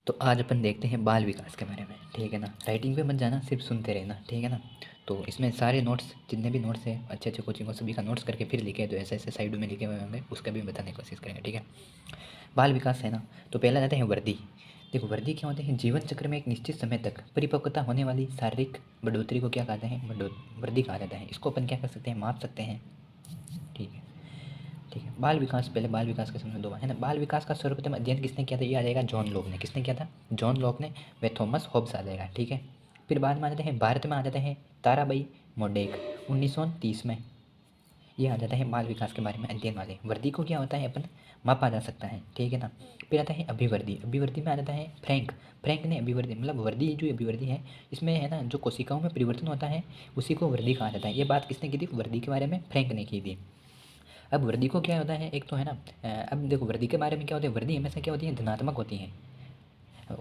तो आज अपन देखते हैं बाल विकास के बारे में, ठीक है ना। राइटिंग पे मत जाना, सिर्फ सुनते रहना, ठीक है ना। तो इसमें सारे नोट्स, जितने भी नोट्स हैं अच्छे अच्छे कोचिंग को, सभी का नोट्स करके फिर लिखे, तो ऐसे ऐसे साइडों में लिखे हुए होंगे, उसका भी बताने की कोशिश करेंगे, ठीक है। बाल विकास है ना, तो पहला जाते हैं वर्दी। देखो वर्दी क्या होते हैं, जीवन चक्र में एक निश्चित समय तक परिपक्वता होने वाली शारीरिक बढ़ोतरी को क्या कहते हैं, वर्दी कहा जाता है। इसको अपन क्या कर सकते हैं, माप सकते हैं, ठीक है। ठीक है, बाल विकास, पहले बाल विकास के समझ दो है ना। बाल विकास का सर्वप्रथम अध्ययन किसने किया था, ये आ जाएगा जॉन लॉक ने। किसने किया था, जॉन लॉक ने व थॉमस हॉब्स आ जाएगा, ठीक है। फिर बाद में आ जाते हैं, भारत में आ जाते हैं ताराबाई मोडेक 1930 में। ये आ जाता है बाल विकास के बारे में अध्ययन वाले। वर्दी को क्या होता है, अपन मापा जा सकता है, ठीक है ना। फिर आता है अभिवर्दी। अभिवर्दी में आ जाता है फ्रैंक। फ्रैंक ने अभिवर्दी मतलब वर्दी, जो अभिवर्दी है इसमें है ना, जो कोशिकाओं में परिवर्तन होता है उसी को वर्दी कहा जाता है। ये बात किसने की थी, वर्दी के बारे में फ्रैंक ने की थी। अब वर्दी को क्या होता है, एक तो है ना, अब देखो वर्दी के बारे में क्या होता है, वर्दी हमेशा क्या होती है, धनात्मक होती है,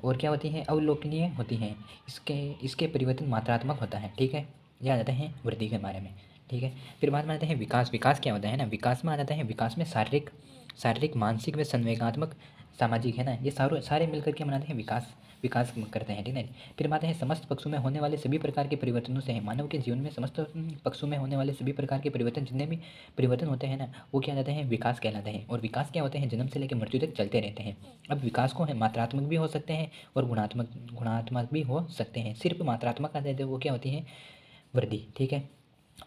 और क्या होती है, अवलोकनीय होती है। इसके इसके परिवर्तन मात्रात्मक होता है, ठीक है। ये आ जाता है वर्दी के बारे में, ठीक है। फिर बाद में आता है विकास। विकास क्या होता है ना, विकास में आ जाता है, विकास में शारीरिक शारीरिक मानसिक व संवेगात्मक सामाजिक है ना, ये सारे मिलकर के बनाते हैं विकास। विकास करते हैं, ठीक है। फिर बात है समस्त पक्षों में होने वाले सभी प्रकार के परिवर्तनों से है। मानव के जीवन में समस्त पक्षों में होने वाले सभी प्रकार के परिवर्तन, जितने भी परिवर्तन होते हैं ना, वो क्या जाते हैं, विकास कहलाते हैं। और विकास क्या होते हैं, जन्म से लेकर मृत्यु तक चलते रहते हैं। अब विकास को है मात्रात्मक भी हो सकते हैं और गुणात्मक भी हो सकते हैं। सिर्फ मात्रात्मक आ जाते हैं, वो क्या होती है, वृद्धि, ठीक है।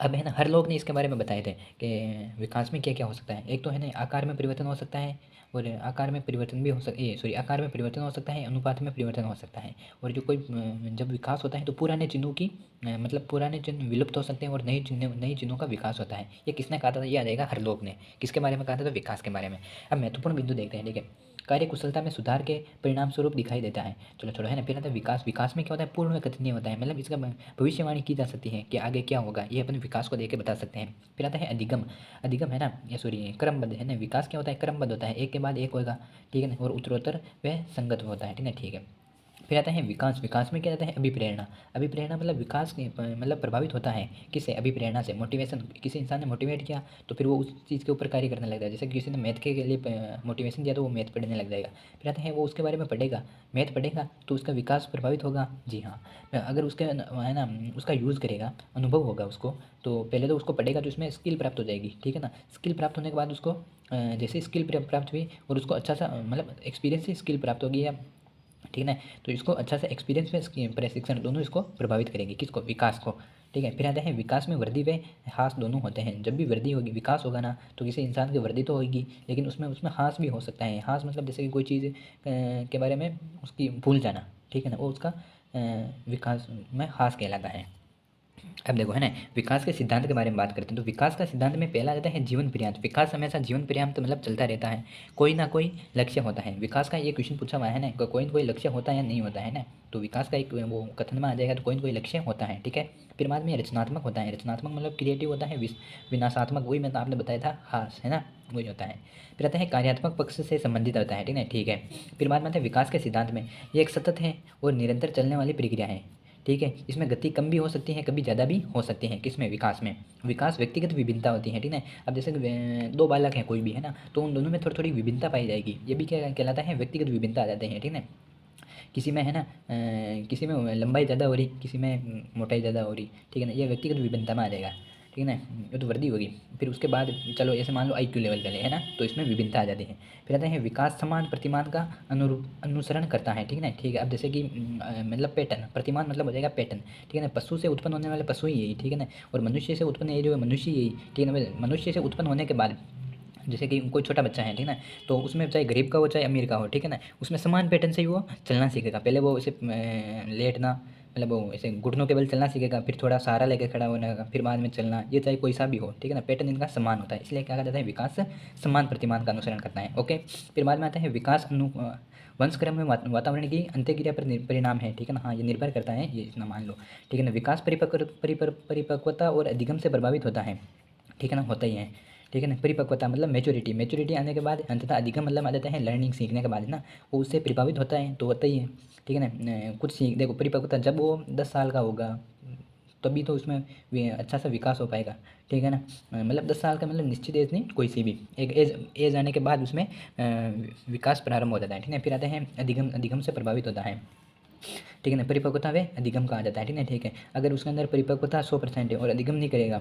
अब है ना, हर लोग ने इसके बारे में बताए थे कि विकास में क्या क्या हो सकता है। एक तो है ना, आकार में परिवर्तन हो सकता है, और आकार में परिवर्तन भी हो सकता है, सॉरी, आकार में परिवर्तन हो सकता है, अनुपात में परिवर्तन हो सकता है। और जो कोई जब विकास होता है तो पुराने चिन्हों की मतलब पुराने चिन्ह विलुप्त हो सकते हैं और नए चिन्हों का विकास होता है। ये किसने कहा था, ये आ जाएगा हर लोग ने। किसके बारे में कहा था, तो विकास के बारे में। अब महत्वपूर्ण बिंदु देखते हैं, ठीक है। कार्य कुशलता में सुधार के परिणाम स्वरूप दिखाई देता है। चलो छोड़ो है ना, फिर आता है विकास। विकास में क्या होता है, पूर्ण में कथनीय होता है, मतलब इसका भविष्यवाणी की जा सकती है कि आगे क्या होगा, ये अपन विकास को देख के बता सकते हैं। फिर आता है अधिगम। अधिगम है ना, या सॉरी क्रमबद्ध है ना। विकास क्या होता है, क्रमबद्ध होता है, एक के बाद एक होगा, ठीक है ना, और उत्तरोत्तर वह संगत होता है, ठीक है, ठीक है। फिर आता है विकास। विकास में क्या आता है, अभिप्रेरणा। अभिप्रेरणा मतलब विकास मतलब प्रभावित होता है किससे, अभिप्रेरणा से। मोटिवेशन, किसी इंसान ने मोटिवेट किया तो फिर वो उस चीज़ के ऊपर कार्य करने लगता है। जैसे किसी ने मैथ के लिए मोटिवेशन दिया तो वो मैथ पढ़ने लग जाएगा। फिर आता है वो उसके बारे में पढ़ेगा, मैथ पढ़ेगा तो उसका विकास प्रभावित होगा, जी हाँ। अगर उसके है ना, उसका यूज़ करेगा, अनुभव होगा उसको, तो पहले तो उसको पढ़ेगा तो उसमें स्किल प्राप्त हो जाएगी, ठीक है ना। स्किल प्राप्त होने के बाद उसको जैसे स्किल प्राप्त हुई और उसको अच्छा सा मतलब एक्सपीरियंस से स्किल प्राप्त होगी, या ठीक है ना, तो इसको अच्छा सा एक्सपीरियंस में प्रशिक्षण दोनों इसको प्रभावित करेंगे, किसको, विकास को, ठीक है। फिर आते हैं विकास में वृद्धि व ह्रास दोनों होते हैं। जब भी वृद्धि होगी, विकास होगा ना, तो किसी इंसान की वृद्धि तो होगी, लेकिन उसमें उसमें ह्रास भी हो सकता है। ह्रास मतलब जैसे कि कोई चीज़ के बारे में उसकी भूल जाना, ठीक है ना, वो उसका विकास में ह्रास कहलाता है। अब देखो है ना, विकास के सिद्धांत के बारे में बात करते हैं, तो विकास का सिद्धांत में पहला आता है जीवन पर्यंत। विकास हमेशा जीवन पर्यंत मतलब चलता रहता है, कोई ना कोई लक्ष्य होता है। विकास का ये क्वेश्चन पूछा हुआ है ना, कोई ना कोई लक्ष्य होता है या नहीं होता है ना, तो विकास का एक वो कथन में आ जाएगा, तो कोई ना कोई लक्ष्य होता है, ठीक है। फिर बाद में रचनात्मक होता है। रचनात्मक मतलब क्रिएटिव होता है। विनाशात्मक, वही मैं आपने बताया था, हास है ना, वही होता है। फिर आता है कार्यात्मक पक्ष से संबंधित होता है, ठीक है, ठीक है। फिर बाद में आता है विकास के सिद्धांत में, ये एक सतत है और निरंतर चलने वाली प्रक्रिया है, ठीक है। इसमें गति कम भी हो सकती है, कभी ज़्यादा भी हो सकती है, किसमें, विकास में। विकास व्यक्तिगत विभिन्नता होती है, ठीक है। अब जैसे दो बालक हैं कोई भी है ना, तो उन दोनों में थोड़ी थोड़ी विभिन्नता पाई जाएगी, ये भी क्या कहलाता है, व्यक्तिगत विभिन्नता आ जाते हैं, ठीक है। किसी में है ना किसी में लंबाई ज़्यादा हो रही, किसी में मोटाई ज़्यादा हो रही, ठीक है ना, ये व्यक्तिगत विभिन्नता में आ जाएगा, ठीक है ना, ये तो वृद्धि होगी। फिर उसके बाद चलो ऐसे मान लो IQ लेवल चले है ना, तो इसमें विभिन्नता आ जाती है। फिर आता है विकास समान प्रतिमान का अनुरूप अनुसरण करता है, ठीक है ना, ठीक है। अब जैसे कि मतलब पैटर्न, प्रतिमान मतलब हो जाएगा पैटर्न, ठीक है ना। पशु से उत्पन्न होने वाले पशु ही यही, ठीक है ना, और मनुष्य से उत्पन्न ये जो है मनुष्य यही, ठीक है ना। मनुष्य से उत्पन्न होने के बाद जैसे कि कोई छोटा बच्चा है, ठीक है ना, तो उसमें चाहे गरीब का हो चाहे अमीर का हो, ठीक है ना, उसमें समान पैटर्न से ही वो चलना सीखेगा। पहले वो ऐसे लेटना, मतलब वो ऐसे घुटनों के बल चलना सीखेगा, फिर थोड़ा सहारा लेकर खड़ा होने का, फिर बाद में चलना, ये चाहे कोई सा भी हो, ठीक है ना, पैटर्न इनका समान होता है, इसलिए क्या कहा जाता है, विकास समान प्रतिमान का अनुसरण करता है, ओके। फिर बाद में आता है विकास वंशक्रम में वातावरण की अंत्यक्रिया पर परिणाम है, ठीक है ना, हाँ ये निर्भर करता है, ये इतना मान लो, ठीक है ना। विकास परिपक्वता और अधिगम से प्रभावित होता है, ठीक है ना, होता ही है, ठीक है ना। परिपक्वता मतलब मैच्योरिटी, मैच्योरिटी आने के बाद अंततः अधिगम मतलब आ जाता है लर्निंग, सीखने के बाद है ना, वो उससे प्रभावित होता है, तो होता ही है, ठीक है ना। कुछ सीख देखो, परिपक्वता जब वो 10 साल का होगा, तभी तो उसमें अच्छा सा विकास हो पाएगा, ठीक है ना। मतलब 10 साल का मतलब निश्चित एज नहीं, कोई सी भी एक एज आने के बाद उसमें विकास प्रारंभ हो जाता है, ठीक है। फिर आते हैं अधिगम, अधिगम से प्रभावित होता है, ठीक है ना। परिपक्वता वे अधिगम कहा जाता है, ठीक है, ठीक है। अगर उसके अंदर परिपक्वता 100% है और अधिगम नहीं करेगा,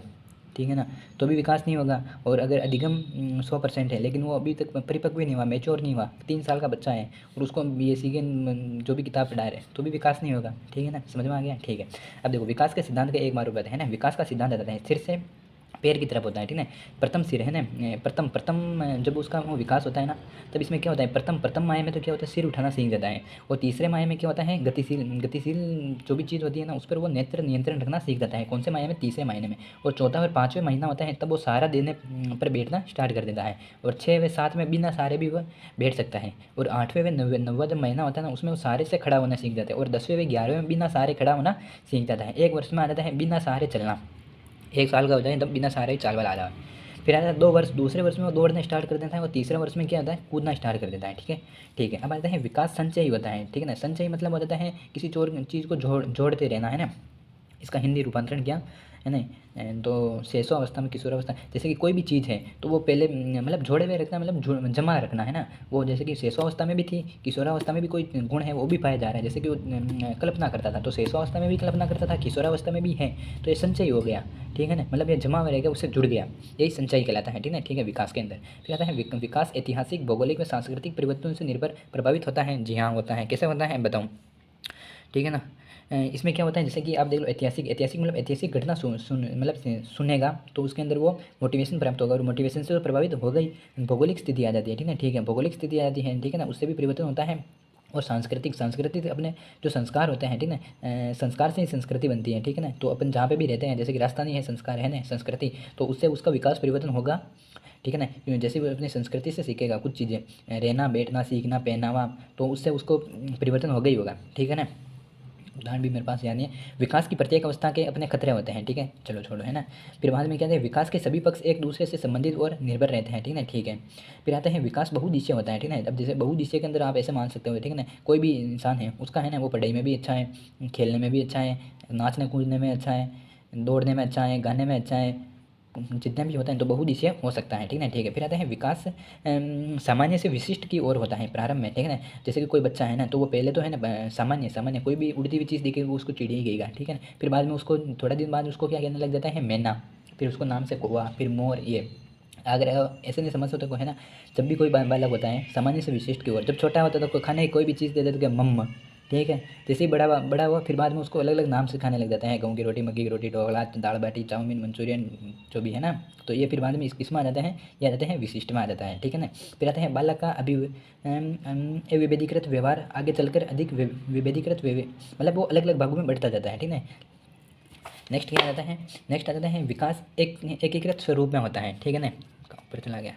ठीक है ना, तो भी विकास नहीं होगा। और अगर अधिगम 100% है लेकिन वो अभी तक परिपक्व भी नहीं हुआ, मैच्योर नहीं हुआ, 3 साल का बच्चा है और उसको BSc के जो भी किताब पढ़ा रहे हैं तो भी विकास नहीं होगा, ठीक है ना, समझ में आ गया, ठीक है। अब देखो विकास के सिद्धांत का एक बार बताते हैं ना। विकास का सिद्धांत बताते हैं सिर से पैर की तरफ होता है, ठीक है। प्रथम सिर है ना, प्रथम प्रथम जब उसका वो विकास होता है ना, तब इसमें क्या होता है, प्रथम माह में तो क्या होता है, सिर उठाना सीख जाता है। और तीसरे माह में क्या होता है, गतिशील जो भी चीज़ होती है ना उस पर वो नेत्र नियंत्रण रखना सीख जाता है। कौन से माह में, तीसरे महीने में। और चौथा और 5वें महीना होता है तब वो सहारा देने पर बैठना स्टार्ट कर देता है। और 6वें 7 में बिना सहारे भी वह बैठ सकता है। और 8वें व 9वां जब महीना होता है ना उसमें वो सहारे से खड़ा होना सीख जाता है। और 10वें व 11वें में बिना सहारे खड़ा होना सीख जाता है। 1 वर्ष में आ जाता है बिना सहारे चलना, 1 साल का हो जाए तब बिना सहारे चाल वाला आ जाए। फिर आता है 2 वर्ष, दूसरे वर्ष में वो दौड़ना स्टार्ट कर देता है। और तीसरे वर्ष में क्या होता है, कूदना स्टार्ट कर देता है, ठीक है, ठीक है। अब आता है विकास संचयी होता है, ठीक है ना। संचयी मतलब हो जाता है किसी चीज़ को जोड़ते रहना, है ना। इसका हिंदी रूपांतरण क्या है ना, तो शेषावस्था में किशोरावस्था, जैसे कि कोई भी चीज़ है तो वो पहले मतलब जोड़े हुए रखना, मतलब जमा रखना, है ना। वो जैसे कि शेषावस्था में भी थी, किशोरावस्था में भी कोई गुण है वो भी पाया जा रहा है। जैसे कि वो कल्पना करता था तो शेषावस्था में भी कल्पना करता था, किशोरावस्था में भी है, तो ये संचय हो गया, ठीक है ना। मतलब ये जमा हुआ रहेगा, उससे जुड़ गया, यही संचय कहलाता है, ठीक है, ठीक है। विकास के अंदर फिर आता है विकास ऐतिहासिक, भौगोलिक व सांस्कृतिक परिवर्तनों से निर्भर प्रभावित होता है। जी हाँ होता है। कैसे होता है बताऊँ, ठीक है ना। इसमें क्या होता है, जैसे कि आप देख लो ऐतिहासिक मतलब ऐतिहासिक घटना मतलब सुनेगा तो उसके अंदर वो मोटिवेशन प्राप्त होगा। और मोटिवेशन से तो प्रभावित हो गई, भौगोलिक स्थिति आ जाती है, ठीक है, ठीक है। भौगोलिक स्थिति आ जाती है, ठीक है ना, उससे भी परिवर्तन होता है। और सांस्कृतिक अपने जो संस्कार होते हैं, ठीक है, संस्कार से ही संस्कृति बनती है, ठीक है ना। तो अपन जहाँ पे भी रहते हैं, जैसे कि राजस्थानी है संस्कार, है ना, संस्कृति, तो उससे उसका विकास परिवर्तन होगा, ठीक है ना। जैसे वो अपनी संस्कृति से सीखेगा कुछ चीज़ें, रहना बैठना सीखना पहनावा, तो उससे उसको परिवर्तन होगा ही होगा, ठीक है ना। उदाहरण भी मेरे पास याद नहीं है। विकास की प्रत्येक अवस्था के अपने खतरे होते हैं, ठीक है, चलो छोड़ो, है ना। फिर बाद में क्या है, विकास के सभी पक्ष एक दूसरे से संबंधित और निर्भर रहते हैं, ठीक है, ठीक है। फिर आता है विकास बहुदिशीय होता है, ठीक है। अब जैसे बहुदिशीय के अंदर आप ऐसे मान सकते हो, ठीक है ना, कोई भी इंसान है उसका, है ना, वो पढ़ाई में भी अच्छा है, खेलने में भी अच्छा है, नाचने कूदने में अच्छा है, दौड़ने में अच्छा है, गाने में अच्छा है, जितने भी होता है तो बहुदिशीय हो सकता है, ठीक है ना, ठीक है। फिर आता है विकास सामान्य से विशिष्ट की ओर होता है प्रारंभ में, ठीक है ना। जैसे कि कोई बच्चा है ना तो वो पहले तो है ना सामान्य कोई भी उड़ती हुई चीज़ दिखेगी वो उसको चिड़िया ही कहेगा, ठीक है ना। फिर बाद में उसको थोड़ा दिन बाद उसको क्या कहने लग जाता है, मैना, फिर उसको नाम से कौवा, फिर मोर, ये अगर ऐसे नहीं समझ सकते को, है ना। जब भी कोई बालक होता है सामान्य से विशिष्ट की ओर, जब छोटा होता है तो खाने की कोई भी चीज़ दे देते तो क्या मम्मा, ठीक है। जैसे ही बड़ा हुआ फिर बाद में उसको अलग अलग नाम से खाने लग जाते हैं, गेहूँ की रोटी, मक्की की रोटी, ढोकला, दाल बाटी, चाउमीन, मंचूरियन, जो भी है ना। तो ये फिर बाद में इसमें आ जाते हैं, ये आ जाते हैं विशिष्ट में आ जाता है, ठीक है ना। फिर आते हैं बालक का अविभेदीकृत व्यवहार, आगे चलकर अधिक विभेदीकृत मतलब वो अलग अलग भागों में बढ़ता जाता है, ठीक है। नेक्स्ट क्या आ जाता है, नेक्स्ट आ जाता है विकास एकीकृत स्वरूप में होता है, ठीक है ना। ऊपर चला गया,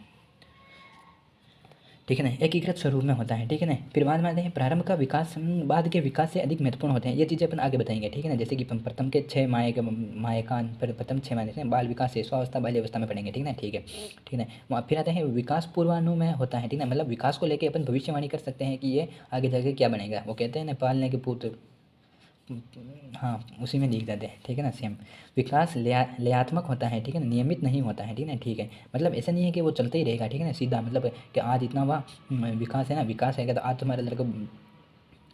ठीक है ना, एकीकृत स्वरूप में होता है, ठीक है ना। फिर बाद में आते हैं प्रारंभ का विकास बाद के विकास से अधिक महत्वपूर्ण होते हैं। ये चीज़ें अपन आगे बताएंगे, ठीक है ना। जैसे कि प्रथम के 6 मायकान पर प्रथम 6 माह हैं, बाल विकास शिशुअवस्था बाल्यावस्था में पढ़ेंगे, ठीक है ना, ठीक है, ठीक है ना। वहाँ फिर आते हैं विकास पूर्वानुमेय होता है, ठीक है ना। मतलब विकास को लेकर अपन भविष्यवाणी कर सकते हैं कि ये आगे जाके क्या बनेगा। वो कहते हैं ना, पालने के पुत्र, हाँ उसी में लिख देते हैं, ठीक है ना, सेम। विकास लयात्मक होता है, ठीक है ना, नियमित नहीं होता है, ठीक है ना, ठीक है। मतलब ऐसा नहीं है कि वो चलते ही रहेगा, ठीक है ना, सीधा मतलब कि आज इतना हुआ विकास है ना, विकास है क्या, तो आज तुम्हारा लड़का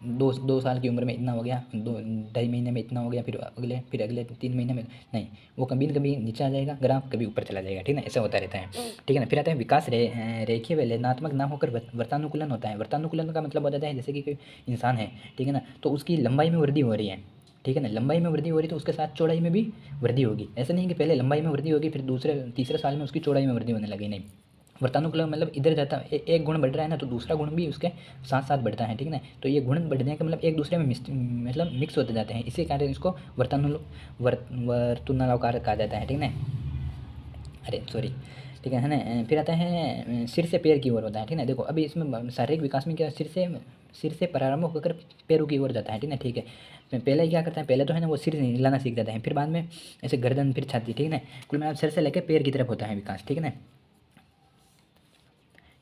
2 साल की उम्र में इतना हो गया, 2 ढाई महीने में इतना हो गया, फिर अगले 3 महीने में नहीं, वो कभी न कभी नीचे आ जाएगा ग्राफ, कभी ऊपर चला जाएगा, ठीक है ना, ऐसा होता रहता है, ठीक है ना। फिर आता है विकास रेखीय व लयनात्मक ना होकर वर्तानुकूलन होता है। वर्तानुकूलन का मतलब हो जाता है जैसे कि कोई इंसान है, ठीक है ना, तो उसकी लंबाई में वृद्धि हो रही है, ठीक है ना, लंबाई में वृद्धि हो रही तो उसके साथ चौड़ाई में भी वृद्धि होगी। ऐसा नहीं कि पहले लंबाई में वृद्धि होगी फिर दूसरे तीसरे साल में उसकी चौड़ाई में वृद्धि होने लगी, नहीं। वर्तानुकूलन मतलब इधर जाता एक गुण बढ़ रहा है ना तो दूसरा गुण भी उसके साथ साथ बढ़ता है, ठीक है ना। तो ये गुण बढ़ने का मतलब एक दूसरे में मतलब मिक्स होते जाते हैं, इसी कारण इसको वर्तुनालकार कहा जाता है, ठीक है ना। अरे सॉरी, ठीक है ना। फिर आता है सिर से पैर की ओर होता है, ठीक है ना। देखो अभी इसमें शारीरिक विकास में क्या, सिर से प्रारंभ होकर पैरों की ओर जाता है, ठीक है ना, ठीक है। पहले क्या करता है, पहले तो है ना वो सिर हिलाना सीख जाते हैं, फिर बाद में ऐसे गर्दन, फिर छाती, ठीक है ना। कुल मिलाकर सिर से लेकर पैर की तरफ होता है विकास, ठीक है ना।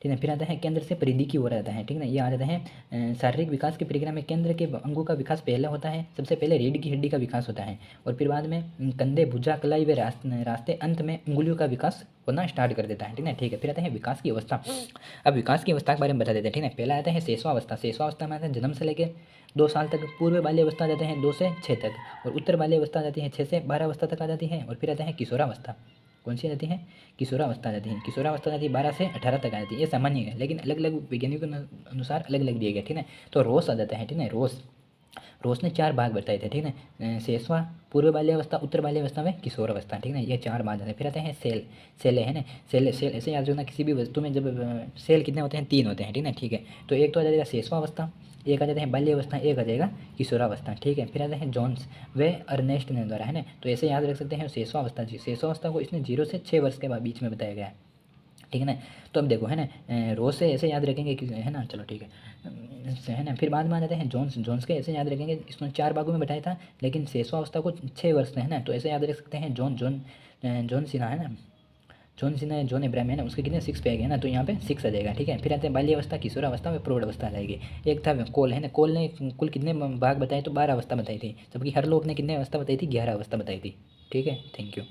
ठीक है। फिर आता है केंद्र से परिधि की ओर आता है, ठीक है ना। ये आ जाता है शारीरिक विकास की प्रक्रिया में केंद्र के अंगों का विकास पहले होता है, सबसे पहले रीढ़ की हड्डी का विकास होता है और फिर बाद में कंधे, भुजा, कलाई व रास्ते अंत में उंगलियों का विकास होना स्टार्ट कर देता है, ठीक है। ठीक है। फिर आता है विकास की अवस्था। अब विकास की अवस्था के बारे में बता देते हैं, ठीक है। पहला आता है शेषवावस्था। शेषवावस्था में आता है जन्म से लेकर 2 साल तक। पूर्व बाल्य अवस्था आ जाते हैं 2 से 6 तक और उत्तर बाल्य अवस्था आ जाती है 6 से 12 अवस्था तक आ जाती है। और फिर आता है किशोरावस्था। कौन सी आ जाती है? किशोरावस्था आ जाती है। किशोरावस्था आ जाती है 12 से 18 तक आ जाती है। ये सामान्य है, लेकिन अलग अलग वैज्ञानिकों के अनुसार अलग अलग दिए गए, ठीक है। तो रोस आ जाता है, ठीक है। रोस ने 4 भाग बताए थे, ठीक है। शेषवा, पूर्व बाल्यावस्था, उत्तर बाल्यावस्था में किशोरावस्था, ठीक है ना। ये 4 भाग आते हैं। फिर आते हैं सेल। सेले है ना, सेल ऐसे याद रखना, किसी भी वस्तु में जब सेल कितने होते हैं? 3 होते हैं, ठीक है ना। ठीक है। तो एक तो आ जाएगा शेषवावस्था, एक आ जाते हैं बाल्यावस्था, एक आ जाएगा किशोरावस्था, ठीक है। फिर आते हैं जॉन्स व अर्नेस्ट ने द्वारा, है ना। तो ऐसे याद रख सकते हैं शेषवावस्था। शेषवावस्था को इसने 0 से 6 वर्ष के बीच में बताया गया है, ठीक है ना। तो अब देखो, है ना, रोज से ऐसे याद रखेंगे कि, है ना। चलो ठीक है ना। फिर बाद में आ जाते हैं जॉन्स के ऐसे याद रखेंगे, इसमें 4 भागों में बताया था, लेकिन शेषवावस्था को 6 वर्ष में, है ना। तो ऐसे याद रख सकते हैं जॉन सिन्हा, है ना। जॉन सिन्हा, जॉन इब्राहिम, है ना। उसके कितने 6 पैग है ना, तो यहाँ पे 6 आ जाएगा, ठीक है। फिर आते हैं बाल्यावस्था, किशोरावस्था में प्रौढ़ावस्था आ जाएगी। एक था कोल, है ना। कोल ने कुल कितने भाग बताए? तो 12 अवस्था बताई थी, जबकि हरलोक ने कितने अवस्था बताई थी? 11 अवस्था बताई थी, ठीक है। Thank you.